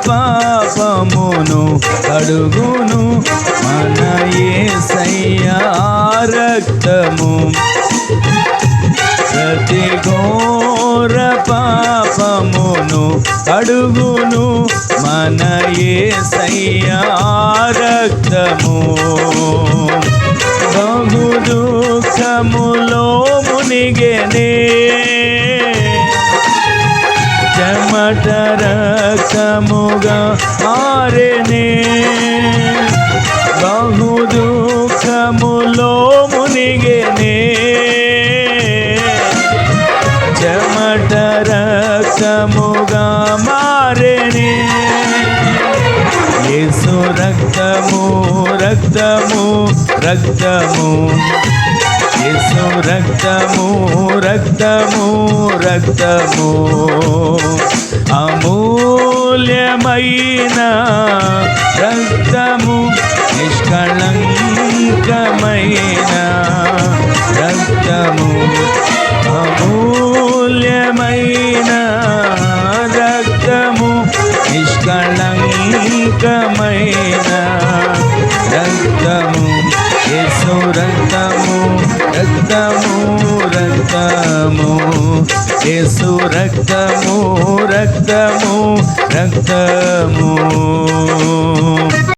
పాపమును కడుగును మన యేసయ్యా రక్తము. ప్రతి ఘోర పాపమును కడుగును మన యేసయ్యా రక్తము. బహు దుఃఖములో మునిగెనే చెమట రక్తముగా మారెనే. బహు దుఃఖములో మునిగెనే చెమట రక్తముగా మారెనే. యేసు రక్తము రక్తము రక్తము. యేసు రక్తము రక్తము రక్తము. అమూల్యమైన రక్తము నిష్కళంకమైన రక్తము. అమూల్యమైన రక్తము నిష్కళంకమైన రక్తము. యేసు రక్తము రక్తము రక్తము. యేసు రక్తము రక్తము రక్తము.